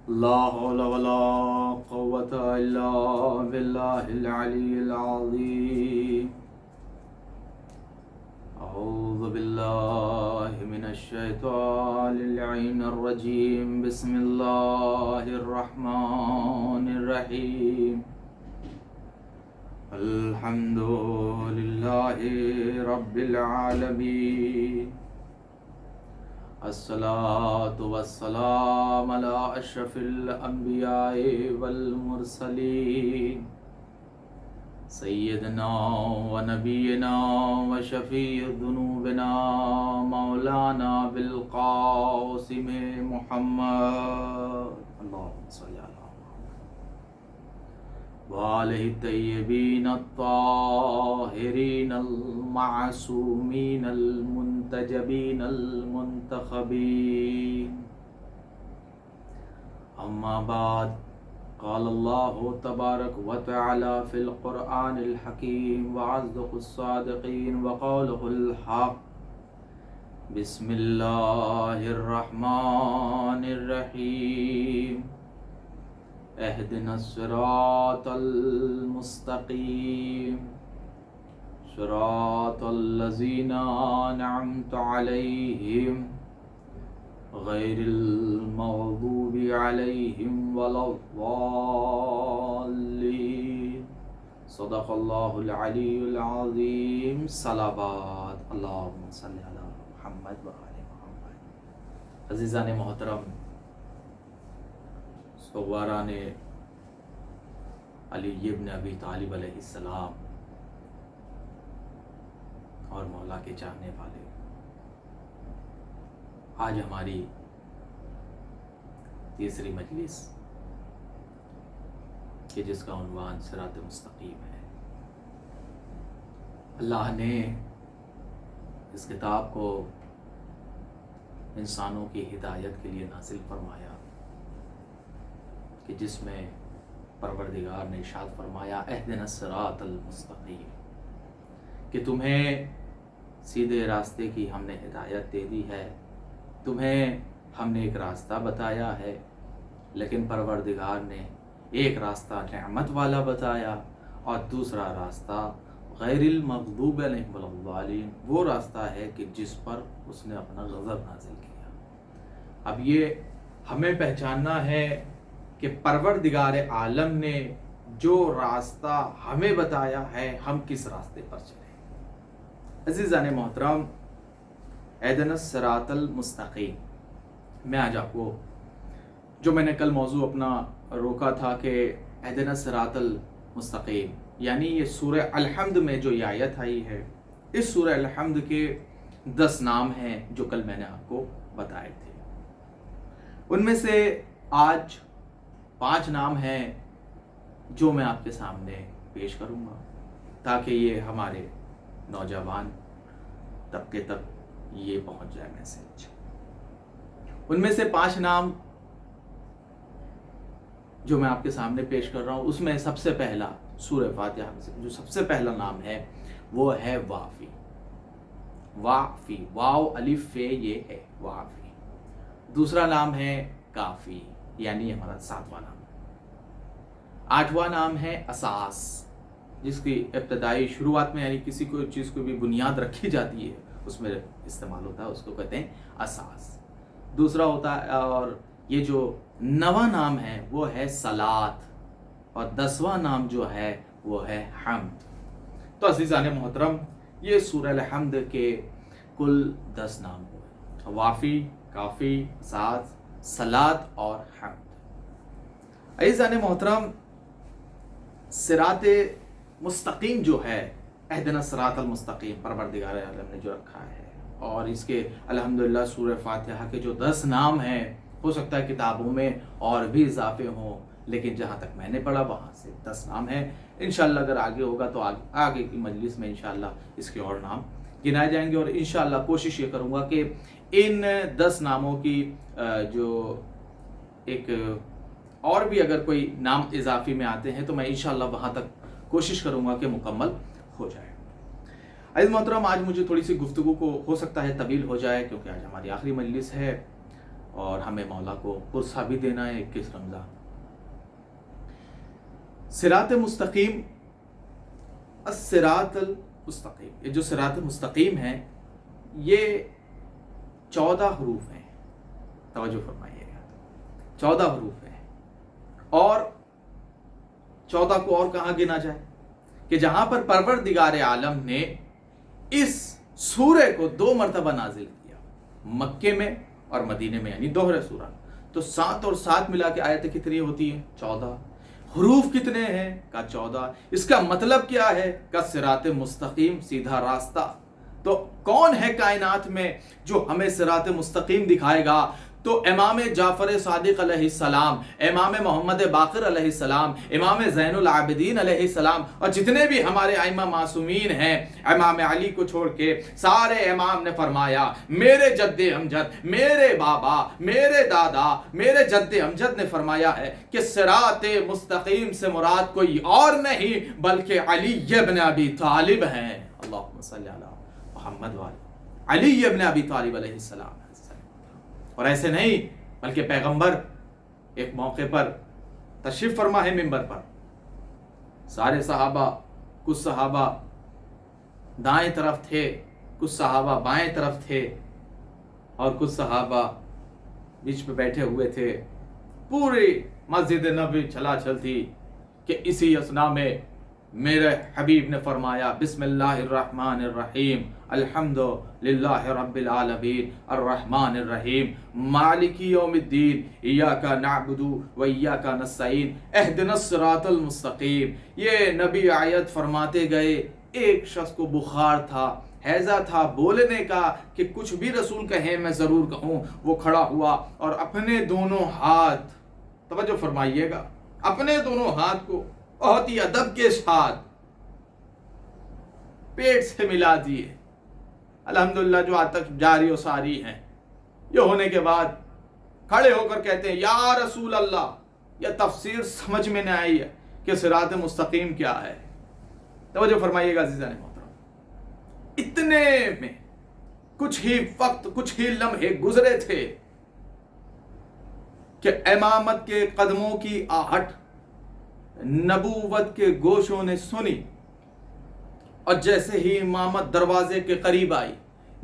لا حول ولا قوة إلا بالله العلي العظيم. أعوذ بالله من الشيطان اللعين الرجيم. بسم الله الرحمن الرحيم. الحمد لله رب العالمين. الصلاة والسلام على أشرف الأنبياء والمرسلين سيدنا ونبينا وشفيع ذنوبنا مولانا بالقاسم محمد اللهم صل على وآله الطيبين الطاهرين المعصومين المنتجبين المنتخبين. أما بعد، قال الله تبارك وتعالى في القرآن الحكيم وأصدق الصادقين وقوله الحق. بسم الله الرحمن الرحيم. اهدنا الصراط المستقيم صراط الذين أنعمت عليهم غير المغضوب عليهم ولا الضالين. صدق الله العلي العظيم. صلوات اللهم صل على محمد وآل محمد. عزیزان محترم، سواران علی ابن ابی طالب علیہ السلام اور مولا کے چاہنے والے، آج ہماری تیسری مجلس کہ جس کا عنوان صراط مستقیم ہے. اللہ نے اس کتاب کو انسانوں کی ہدایت کے لیے نازل فرمایا کہ جس میں پروردگار نے ارشاد فرمایا اہدنا الصراط المستقیم، کہ تمہیں سیدھے راستے کی ہم نے ہدایت دے دی ہے، تمہیں ہم نے ایک راستہ بتایا ہے. لیکن پروردگار نے ایک راستہ نعمت والا بتایا اور دوسرا راستہ غیر المغضوب علیہم ولا الضالین، وہ راستہ ہے کہ جس پر اس نے اپنا غضب نازل کیا. اب یہ ہمیں پہچاننا ہے کہ پروردگار عالم نے جو راستہ ہمیں بتایا ہے ہم کس راستے پر چلیں. عزیزان محترم، اہدنا الصراط المستقیم میں آج آپ کو جو میں نے کل موضوع اپنا روکا تھا کہ اہدنا الصراط المستقیم، یعنی یہ سورہ الحمد میں جو یہ آیت آئی ہے، اس سورہ الحمد کے 10 نام ہیں جو کل میں نے آپ کو بتائے تھے. ان میں سے آج 5 نام ہیں جو میں آپ کے سامنے پیش کروں گا تاکہ یہ ہمارے نوجوان طبقے تک یہ پہنچ جائے میسج. ان میں سے 5 نام جو میں آپ کے سامنے پیش کر رہا ہوں، اس میں سب سے پہلا سورہ فاتحہ میں سے جو سب سے پہلا نام ہے وہ ہے وافی. وافی، واو الف فے، یہ ہے وافی. دوسرا نام ہے کافی، یعنی ہمارا 7واں نام. 8واں نام ہے اساس، جس کی ابتدائی شروعات میں یعنی کسی کو چیز کو بھی بنیاد رکھی جاتی ہے اس میں استعمال ہوتا ہے، اس کو کہتے ہیں اساس. دوسرا ہوتا ہے، اور یہ جو 9واں نام ہے وہ ہے صلاۃ، اور 10واں نام جو ہے وہ ہے حمد. تو عزیزان محترم، یہ سورہ الحمد کے کل 10 نام ہوئے: وافی، کافی، اساس، صلاۃ اور حمد. عزیزان محترم، صراط مستقیم جو ہے، اہدنا الصراط المستقیم، پروردگار عالم نے جو رکھا ہے، اور اس کے الحمدللہ سورہ فاتحہ کے جو 10 نام ہیں، ہو سکتا ہے کتابوں میں اور بھی اضافے ہوں، لیکن جہاں تک میں نے پڑھا وہاں سے 10 نام ہیں. انشاءاللہ اگر آگے ہوگا تو آگے کی مجلس میں انشاءاللہ اس کے اور نام گنائے جائیں گے، اور انشاءاللہ کوشش یہ کروں گا کہ ان 10 ناموں کی جو ایک اور بھی اگر کوئی نام اضافی میں آتے ہیں تو میں انشاءاللہ وہاں تک کوشش کروں گا کہ مکمل ہو جائے. عزیز محترم، آج مجھے تھوڑی سی گفتگو کو ہو سکتا ہے طویل ہو جائے کیونکہ آج ہماری آخری مجلس ہے، اور ہمیں مولا کو پرسہ بھی دینا ہے 21 رمضان۔ صراط مستقیم، الصراط المستقیم، یہ جو صراط مستقیم ہے یہ 14 حروف ہیں، توجہ فرمائیے گا، 14 حروف ہیں، اور 14 کو اور کہاں گنا جائے کہ جہاں پر پروردگار عالم نے اس سورہ کو 2 مرتبہ نازل کیا، مکے میں اور مدینے میں، یعنی دوہرے سورہ، تو 7 اور 7 ملا کے آیتیں کتنی ہوتی ہیں؟ 14۔ حروف کتنے ہیں؟ کا 14۔ اس کا مطلب کیا ہے؟ کا صراط مستقیم، سیدھا راستہ۔ تو کون ہے کائنات میں جو ہمیں صراط مستقیم دکھائے گا؟ تو امام جعفر صادق علیہ السلام، امام محمد باقر علیہ السلام، امام زین العابدین علیہ السلام، اور جتنے بھی ہمارے ائمہ معصومین ہیں، امام علی کو چھوڑ کے سارے امام نے فرمایا، میرے جد امجد، میرے بابا، میرے دادا، میرے جد امجد نے فرمایا ہے کہ صراط مستقیم سے مراد کوئی اور نہیں بلکہ علی ابن ابی طالب ہیں۔ اللہم صلی علی محمد وعلی علی ابن ابی طالب علیہ السلام۔ اور ایسے نہیں بلکہ پیغمبر ایک موقع پر تشریف فرما ہے منبر پر، سارے صحابہ، کچھ صحابہ دائیں طرف تھے، کچھ صحابہ بائیں طرف تھے، اور کچھ صحابہ بیچ میں بیٹھے ہوئے تھے۔ پوری مسجد نبوی چلا چل تھی کہ اسی اثنا میں میرے حبیب نے فرمایا، بسم اللہ الرحمن الرحیم، الحمد للہ رب العالمین، الرحمن الرحیم، مالک یوم الدین، ایاک نعبد و ایاک نستعین، اہدنا الصراط المستقیم۔ یہ نبی آیت فرماتے گئے۔ ایک شخص کو بخار تھا، ہیضہ تھا بولنے کا کہ کچھ بھی رسول کہیں میں ضرور کہوں، وہ کھڑا ہوا اور اپنے دونوں ہاتھ، توجہ فرمائیے گا، اپنے دونوں ہاتھ کو بہت ہی ادب کے ساتھ پیٹ سے ملا دیے۔ الحمدللہ جو آج تک جاری و ساری ہیں، یہ ہونے کے بعد کھڑے ہو کر کہتے ہیں، یا رسول اللہ، یہ تفسیر سمجھ میں نہ آئی ہے کہ صراط مستقیم کیا ہے۔ توجہ فرمائیے گا عزیزان محترم، اتنے میں کچھ ہی وقت، کچھ ہی لمحے گزرے تھے کہ امامت کے قدموں کی آہٹ نبوت کے گوشوں نے سنی، اور جیسے ہی امامت دروازے کے قریب آئی،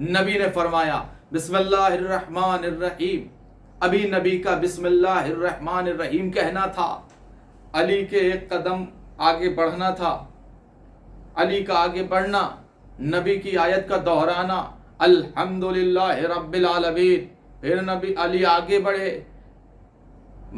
نبی نے فرمایا، بسم اللہ الرحمن الرحیم۔ ابھی نبی کا بسم اللہ الرحمن الرحیم کہنا تھا، علی کے ایک قدم آگے بڑھنا تھا، علی کا آگے بڑھنا، نبی کی آیت کا دہرانا، الحمدللہ رب العالمین، پھر نبی علی آگے بڑھے،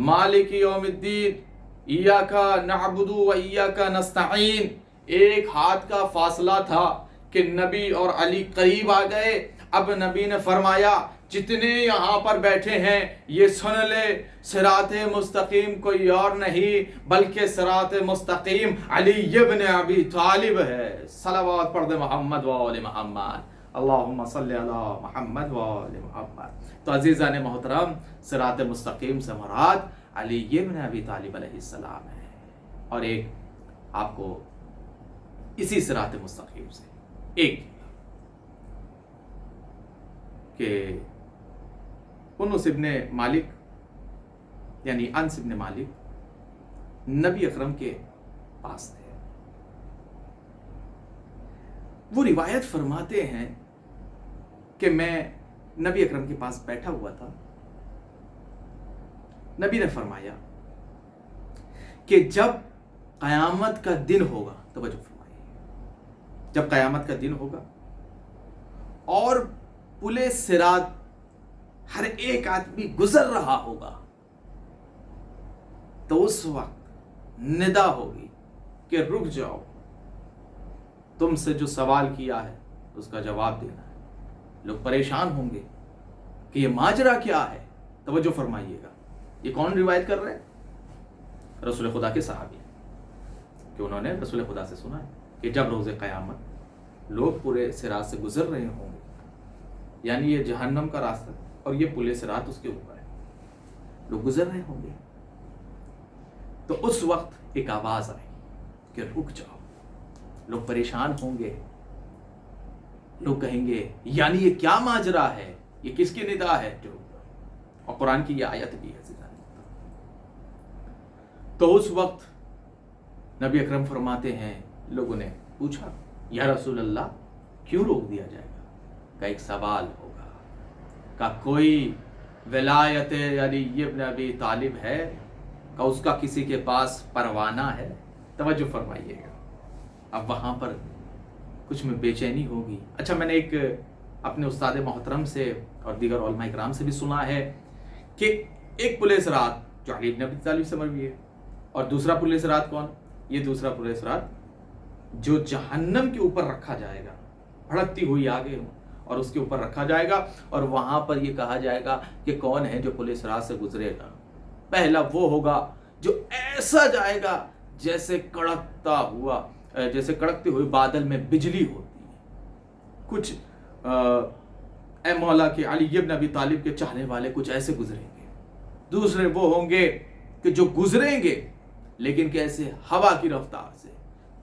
مالک یوم الدین، ایاک نعبد و ایاک نستعین۔ ایک ہاتھ کا فاصلہ تھا کہ نبی اور علی قریب آ گئے۔ اب نبی نے فرمایا، جتنے یہاں پر بیٹھے ہیں یہ سن لے، صراط مستقیم کوئی اور نہیں بلکہ صراط مستقیم علی ابن ابی طالب ہے۔ صلوات پڑھ دے محمد و آل محمد، اللہم صلی علی محمد و آل محمد۔ تو عزیزان محترم، صراط مستقیم سے مراد علی ابن ابی طالب علیہ السلام ہے۔ اور ایک آپ کو اسی صراط مستقیم سے ایک کہ انس ابن مالک، یعنی انس ابن مالک نبی اکرم کے پاس تھے۔ وہ روایت فرماتے ہیں کہ میں نبی اکرم کے پاس بیٹھا ہوا تھا، نبی نے فرمایا کہ جب قیامت کا دن ہوگا، توجہ فرمائیے، جب قیامت کا دن ہوگا اور پلے صراط ہر ایک آدمی گزر رہا ہوگا، تو اس وقت ندا ہوگی کہ رک جاؤ، تم سے جو سوال کیا ہے اس کا جواب دینا ہے۔ لوگ پریشان ہوں گے کہ یہ ماجرا کیا ہے۔ توجہ فرمائیے گا، یہ کون روایت کر رہے ہیں؟ رسول خدا کے صحابی، کہ انہوں نے رسول خدا سے سنا ہے کہ جب روز قیامت لوگ پورے صراط سے گزر رہے ہوں گے، یعنی یہ جہنم کا راستہ اور یہ پورے صراط اس کے اوپر ہے، لوگ گزر رہے ہوں گے، تو اس وقت ایک آواز آئے کہ رک جاؤ۔ لوگ پریشان ہوں گے، لوگ کہیں گے یعنی یہ کیا ماجرا ہے، یہ کس کی ندا ہے جو اور قرآن کی یہ آیت بھی ہے۔ تو اس وقت نبی اکرم فرماتے ہیں، لوگوں نے پوچھا یا رسول اللہ کیوں روک دیا جائے گا؟ کا ایک سوال ہوگا، کا کوئی ولایت علی ابن ابی طالب ہے، کا اس کا کسی کے پاس پروانہ ہے؟ توجہ فرمائیے گا۔ اب وہاں پر کچھ میں بے چینی ہوگی۔ اچھا، میں نے ایک اپنے استاد محترم سے اور دیگر علماء اکرام سے بھی سنا ہے کہ ایک پولیس رات جو علی ابن ابی طالب سے مروی ہے، اور دوسرا پولیس رات کون؟ یہ دوسرا پولیس رات جو جہنم کے اوپر رکھا جائے گا، بھڑکتی ہوئی آگے اور اس کے اوپر رکھا جائے گا، اور وہاں پر یہ کہا جائے گا کہ کون ہے جو پولیس رات سے گزرے گا؟ پہلا وہ ہوگا جو ایسا جائے گا جیسے کڑکتے ہوئے بادل میں بجلی ہوتی ہے۔ کچھ اے مولا کے علی ابن ابی طالب کے چاہنے والے کچھ ایسے گزریں گے۔ دوسرے وہ ہوں گے کہ جو گزریں گے لیکن کیسے؟ ہوا کی رفتار سے۔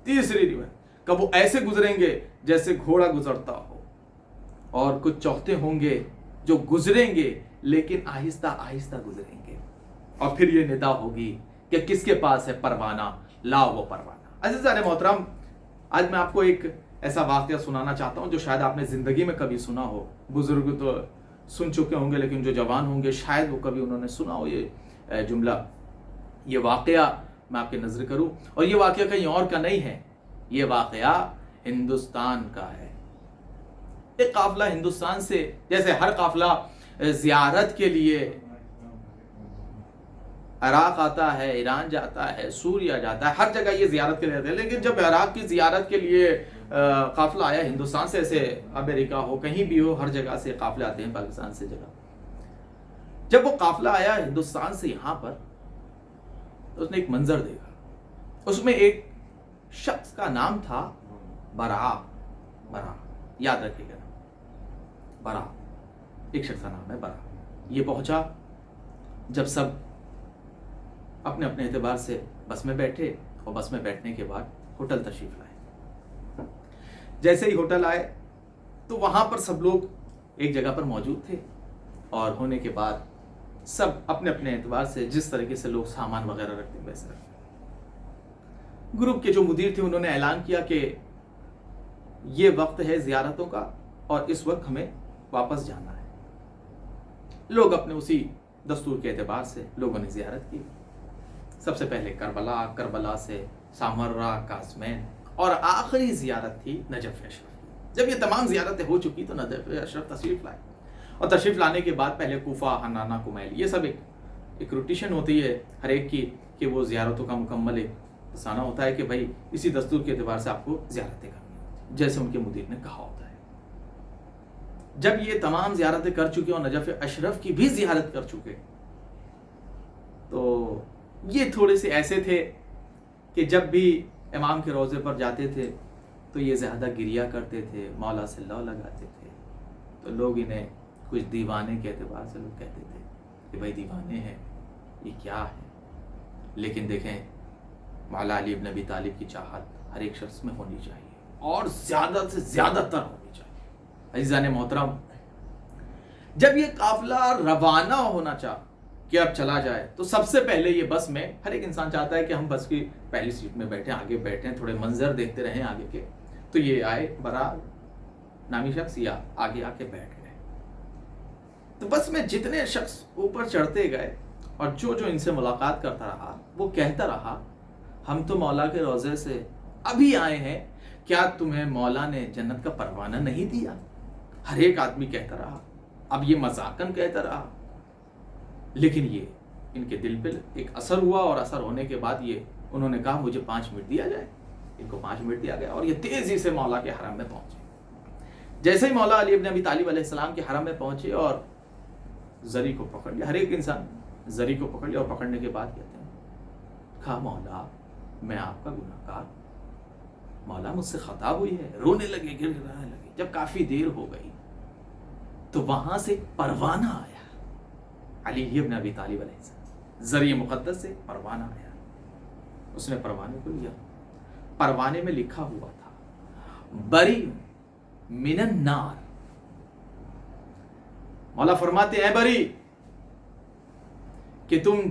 تیسری روایت کہ وہ ایسے گزریں گے جیسے گھوڑا گزرتا ہو۔ اور کچھ چوتھے ہوں گے جو گزریں گے لیکن آہستہ آہستہ گزریں گے، اور پھر یہ ندا ہوگی کہ کس کے پاس ہے پروانہ، لاؤ وہ پروانہ۔ عزیزان محترم، آج میں آپ کو ایک ایسا واقعہ سنانا چاہتا ہوں جو شاید آپ نے زندگی میں کبھی سنا ہو۔ بزرگ تو سن چکے ہوں گے، لیکن جو جوان ہوں گے شاید وہ کبھی انہوں نے سنا ہو یہ جملہ، یہ واقعہ میں آپ کے نظر کروں۔ اور یہ واقعہ کہیں اور کا نہیں ہے، یہ واقعہ ہندوستان کا ہے۔ ایک قافلہ ہندوستان سے، جیسے ہر قافلہ زیارت کے لیے عراق آتا ہے، ایران جاتا ہے، سوریا جاتا ہے، ہر جگہ یہ زیارت کے لیے آتے ہیں، لیکن جب عراق کی زیارت کے لیے قافلہ آیا ہندوستان سے، ایسے امریکہ ہو کہیں بھی ہو، ہر جگہ سے قافلے آتے ہیں، پاکستان سے جگہ۔ جب وہ قافلہ آیا ہندوستان سے یہاں پر، تو اس نے ایک منظر دیکھا۔ اس میں ایک شخص کا نام تھا برا، یاد رکھیے گا، برا، ایک شخص کا نام ہے برا۔ یہ پہنچا جب سب اپنے اپنے اعتبار سے بس میں بیٹھے، اور بس میں بیٹھنے کے بعد ہوٹل تشریف لائے۔ جیسے ہی ہوٹل آئے تو وہاں پر سب لوگ ایک جگہ پر موجود تھے، اور ہونے کے بعد سب اپنے اپنے اعتبار سے جس طریقے سے لوگ سامان وغیرہ رکھتے ہیں ویسے رکھتے۔ گروپ کے جو مدیر تھے انہوں نے اعلان کیا کہ یہ وقت ہے زیارتوں کا، اور اس وقت ہمیں واپس جانا ہے۔ لوگ اپنے اسی دستور کے اعتبار سے لوگوں نے زیارت کی۔ سب سے پہلے کربلا سے سامرہ، قاسمین، اور آخری زیارت تھی نجف اشرف۔ جب یہ تمام زیارتیں ہو چکی تو نجف اشرف تشریف لائے، اور تشریف لانے کے بعد پہلے کوفہ، حنانہ، کمیل، یہ سب ایک روٹیشن ہوتی ہے ہر ایک کی کہ وہ زیارتوں کا مکمل ایک افسانہ ہوتا ہے کہ بھائی اسی دستور کے اعتبار سے آپ کو زیارتیں کرنی ہوتی ہیں، جیسے ان کے مدیر نے کہا ہوتا ہے۔ جب یہ تمام زیارتیں کر چکے اور نجف اشرف کی بھی زیارت کر چکے، تو یہ تھوڑے سے ایسے تھے کہ جب بھی امام کے روضے پر جاتے تھے تو یہ زیادہ گریا کرتے تھے، مولا سے لو لگاتے تھے، تو لوگ انہیں کچھ دیوانے کے اعتبار سے لوگ کہتے تھے کہ بھائی دیوانے ہیں، یہ کیا ہے؟ لیکن دیکھیں، مولا علی ابن ابی طالب کی چاہت ہر ایک شخص میں ہونی چاہیے، اور زیادہ سے زیادہ تر ہونی چاہیے۔ عزیزان محترم، جب یہ قافلہ روانہ ہونا چاہ کہ اب چلا جائے، تو سب سے پہلے یہ بس میں ہر ایک انسان چاہتا ہے کہ ہم بس کی پہلی سیٹ میں بیٹھیں، آگے بیٹھیں، تھوڑے منظر دیکھتے رہیں آگے کے۔ تو یہ آئے برا نامی شخص، یا آگے آ کے بیٹھ گئے۔ تو بس میں جتنے شخص اوپر چڑھتے گئے اور جو ان سے ملاقات کرتا رہا، وہ کہتا رہا ہم تو مولا کے روضے سے ابھی آئے ہیں، کیا تمہیں مولا نے جنت کا پروانہ نہیں دیا؟ ہر ایک آدمی کہتا رہا، اب یہ مذاقن کہتا رہا، لیکن یہ ان کے دل پہ ایک اثر ہوا، اور اثر ہونے کے بعد یہ انہوں نے کہا مجھے 5 منٹ دیا جائے۔ ان کو 5 منٹ دیا گیا، اور یہ تیزی سے مولا کے حرم میں پہنچے۔ جیسے ہی مولا علی ابن ابی طالب علیہ السلام کے حرم میں پہنچے اور زری کو پکڑ لیا، ہر ایک انسان زری کو پکڑ لیا، اور پکڑنے کے بعد کہتے ہیں کہا مولا میں آپ کا گناہ گار، مولا مجھ سے خطا ہوئی ہے، رونے لگے، گر گرانے لگے۔ جب کافی دیر ہو گئی تو وہاں سے ایک پروانہ آیا، علی ابن ابی طالب علیہ السلام، ذریعہ مقدس سے پروانہ آیا۔ اس نے پروانے کو لیا، پروانے میں لکھا ہوا تھا بری من النار۔ مولا فرماتے ہیں بری، کہ تم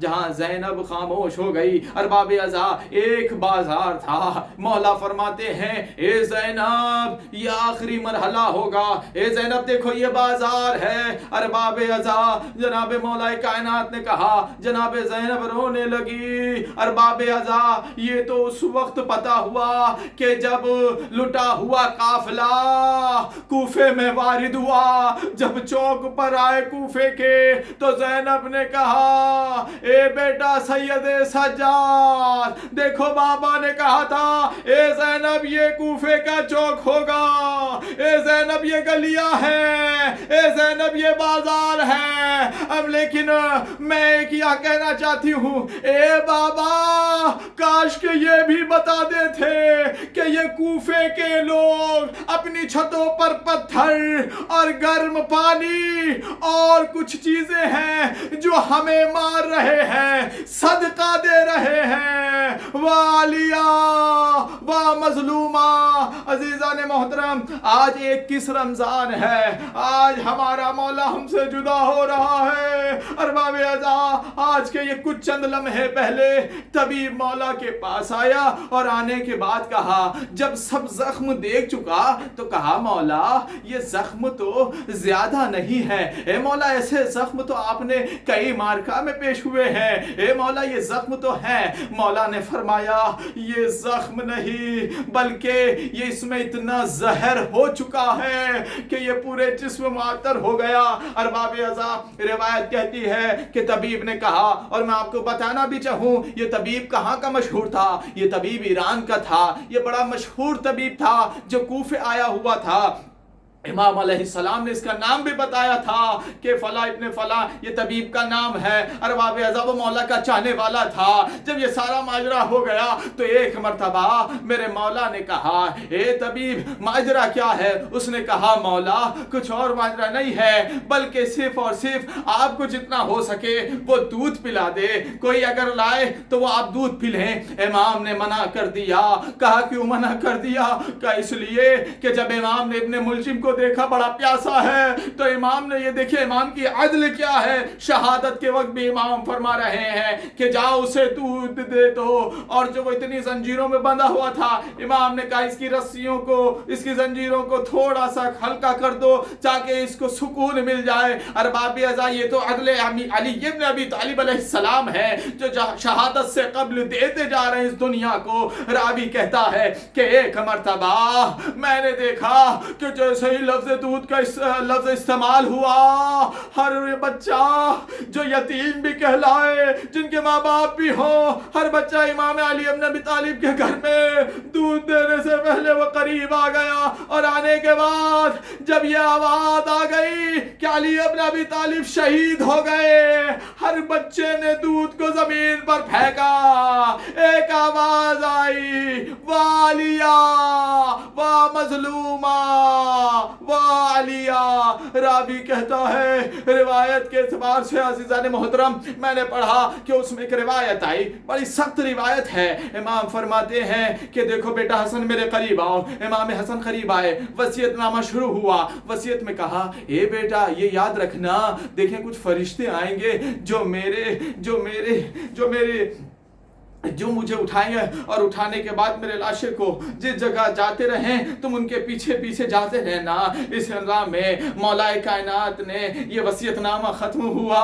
جہاں زینب خاموش ہو گئی. ارباب ازا ایک بازار تھا. مولا فرماتے ہیں اے زینب یہ آخری مرحلہ ہوگا. اے زینب دیکھو یہ بازار ہے. ارباب ازا جناب مولا کائنات نے کہا. جناب زینب رونے لگی. ارباب ازا یہ تو اس وقت پتا ہوا کہ جب لٹا ہوا قافلہ کوفے میں وارد ہوا. جب چوک پر آئے کوفے کے تو زینب نے کہا اے بیٹا سید سجاد دیکھو بابا نے کہا تھا اے زینب یہ کوفے کا چوک ہوگا. اے زینب یہ گلیاں ہیں. اے زینب یہ بازار ہے. اب لیکن میں کیا کہنا چاہتی ہوں اے بابا کاش کہ یہ بھی بتا دیتے کہ یہ کوفے کے لوگ اپنی چھتوں پر پتھر اور گرم پانی اور کچھ چیزیں ہیں جو ہمیں مار رہے ہیں صدقہ دے رہے ہیں. والیا و مظلومہ. عزیزان محترم آج 21 رمضان ہے. آج ہمارا مولا ہم سے جدا ہو رہا ہے. ارباب ازا آج کے یہ کچھ چند لمحے پہلے طبیب مولا کے پاس آیا اور آنے کے بعد کہا جب سب زخم دیکھ چکا تو کہا مولا یہ زخم تو زیادہ نہیں ہے. اے مولا ایسے زخم تو آپ نے کئی مارکا میں پیش ہوئے ہیں. اے مولا یہ زخم تو ہے. مولا نے فرمایا یہ زخم نہیں بلکہ یہ اس میں اتنا زہر ہو چکا ہے کہ یہ پورے جسم معطر ہو گیا. ارباب ازا روایت کہتی ہے کہ طبیب نے کہا اور میں آپ کو بتانا بھی چاہوں یہ طبیب کہاں کا مشہور تھا. یہ طبیب ایران کا تھا. یہ بڑا مشہور طبیب تھا جو کوفے آیا ہوا تھا. امام علیہ السلام نے اس کا نام بھی بتایا تھا کہ فلاں ابن فلاں یہ طبیب کا نام ہے. ارباب ازا وہ مولا کا چاہنے والا تھا. جب یہ سارا ماجرا ہو گیا تو ایک مرتبہ میرے مولا نے کہا اے طبیب ماجرا کیا ہے. اس نے کہا مولا کچھ اور ماجرا نہیں ہے بلکہ صرف اور صرف آپ کو جتنا ہو سکے وہ دودھ پلا دے. کوئی اگر لائے تو وہ آپ دودھ پی لیں. امام نے منع کر دیا. کہا کیوں منع کر دیا؟ کہا اس لیے کہ جب امام نے ابن ملجم کو دیکھا بڑا پیاسا ہے تو امام نے یہ دیکھے امام کی عدل کیا ہے. شہادت کے وقت بھی امام فرما رہے ہیں کہ جاؤ اسے دودھ دے دو. اور جو وہ اتنی زنجیروں میں بندھا ہوا تھا امام نے کہا اس کی رسیوں کو اس کی زنجیروں کو تھوڑا سا ہلکا کر دو تاکہ اس کو سکون مل جائے. ارباب ازا یہ تو عدل علی ابن ابی طالب علیہ السلام ہے جو شہادت سے قبل دیتے جا رہے ہیں اس دنیا کو. راوی کہتا ہے کہ ایک مرتبہ میں نے دیکھا کہ جیسے ہی لفظ دودھ کا لفظ استعمال ہوا ہر بچہ جو یتیم بھی کہلائے جن کے ماں باپ بھی ہوں ہر بچہ امام علی ابن ابی طالب کے گھر میں دودھ دینے سے پہلے وہ قریب آ گیا. اور آنے کے بعد جب یہ آواز آ گئی کہ علی ابن ابی طالب شہید ہو گئے ہر بچے نے دودھ کو زمین پر پھینکا. ایک آواز آئی والیا و مظلومہ والیا. راوی کہتا ہے روایت کے اعتبار سے عزیزان محترم میں نے پڑھا کہ اس میں ایک روایت آئی بڑی سخت روایت ہے. امام فرماتے ہیں کہ دیکھو بیٹا حسن میرے قریب آؤ. امام حسن قریب آئے. وصیت نامہ شروع ہوا. وصیت میں کہا اے بیٹا یہ یاد رکھنا دیکھیں کچھ فرشتے آئیں گے جو مجھے اٹھائیں گے اور اٹھانے کے بعد میرے لاشے کو جس جگہ جاتے رہیں تم ان کے پیچھے پیچھے جاتے رہنا. اس نظام میں مولا کائنات نے یہ وصیت نامہ ختم ہوا.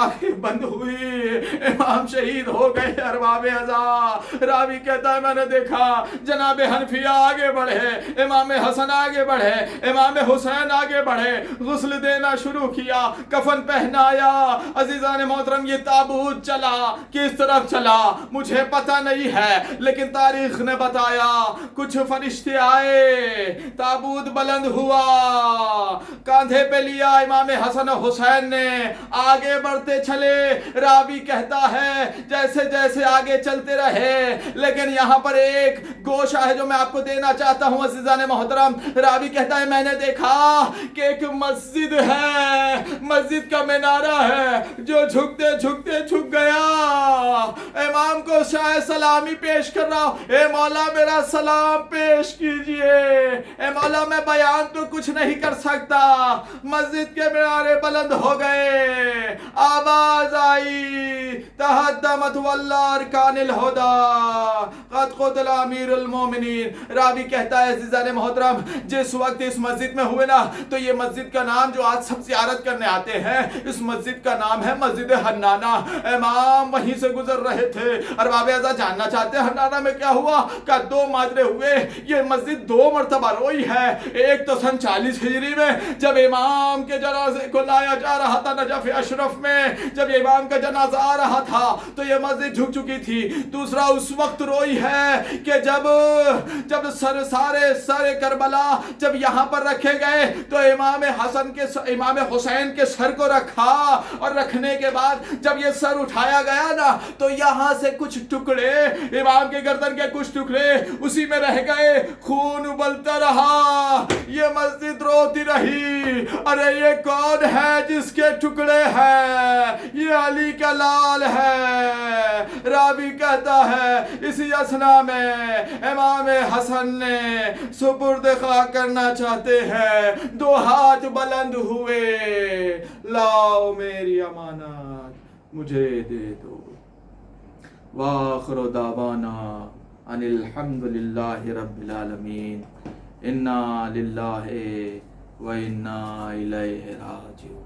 آنکھیں بند ہوئی. امام شہید ہو گئے. ارباب ازا راوی کہتا ہے میں نے دیکھا جناب حنفیہ آگے بڑھے, امام حسن آگے بڑھے, امام حسین آگے بڑھے, غسل دینا شروع کیا, کفن پہنایا. عزیزان محترم یہ تابوت چلا کس طرف چلا مجھے پتہ نہیں ہے لیکن تاریخ نے بتایا کچھ فرشتے آئے, تابوت بلند ہوا, کاندھے پہ لیا امام حسن و حسین نے, آگے بڑھتے چلے. راوی کہتا ہے جیسے جیسے آگے چلتے رہے لیکن یہاں پر ایک گوشہ ہے جو میں آپ کو دینا چاہتا ہوں عزیزان محترم۔ راوی کہتا ہے میں نے دیکھا کہ ایک مسجد ہے، مسجد کا منارہ ہے جو جھکتے جھکتے جھک گیا۔ امام کو شاہ سلامی پیش کر رہا ہوں، اے مولا میرا سلام پیش کیجئے۔ اے مولا میں بیان تو کچھ نہیں کر سکتا، مسجد کے منارے بلند ہو گئے، آواز آئی تہدمت واللہ ارکان الہدا قد قتل امیر المومنین۔ راوی کہتا ہے عزیزان محترم جس وقت اس مسجد میں ہوئے نا تو یہ مسجد کا نام جو آج سب زیارت کرنے آتے ہیں اس مسجد کا نام ہے مسجد حنانہ۔ امام وہیں سے گزر رہے تھے۔ ارباب اعزاز جاننا چاہتے ہیں حنانہ میں کیا ہوا؟ کہ 2 ماجرے ہوئے۔ یہ مسجد 2 مرتبہ روئی ہے۔ ایک تو سن 40 ہجری میں جب امام کے جنازے کو لایا جا رہا تھا نجف اشرف میں، جب یہ امام کا جنازہ آ رہا تھا تو یہ مسجد جھک چکی تھی۔ دوسرا اس وقت روئی ہے کہ جب سارے کربلا جب یہاں پر رکھے گئے تو امام حسین کے سر کو رکھا، اور رکھنے کے بعد جب یہ سر اٹھایا گیا نا تو یہاں سے کچھ ٹکڑے امام کے گردن کے کچھ ٹکڑے اسی میں رہ گئے، خون ابلتا رہا، یہ مسجد روتی رہی۔ ارے یہ کون ہے جس کے ٹکڑے ہیں؟ یہ علی کا لال ہے۔ راوی کہتا ہے اسی اسنا میں امام حسن نے سپرد خاک کرنا چاہتے ہیں، 2 ہاتھ بلند ہوئے، لاؤ میری امانت مجھے دے دو۔ وآخر دعوانا ان الحمدللہ رب العالمین، انا للہ و انا الیہ راجعون۔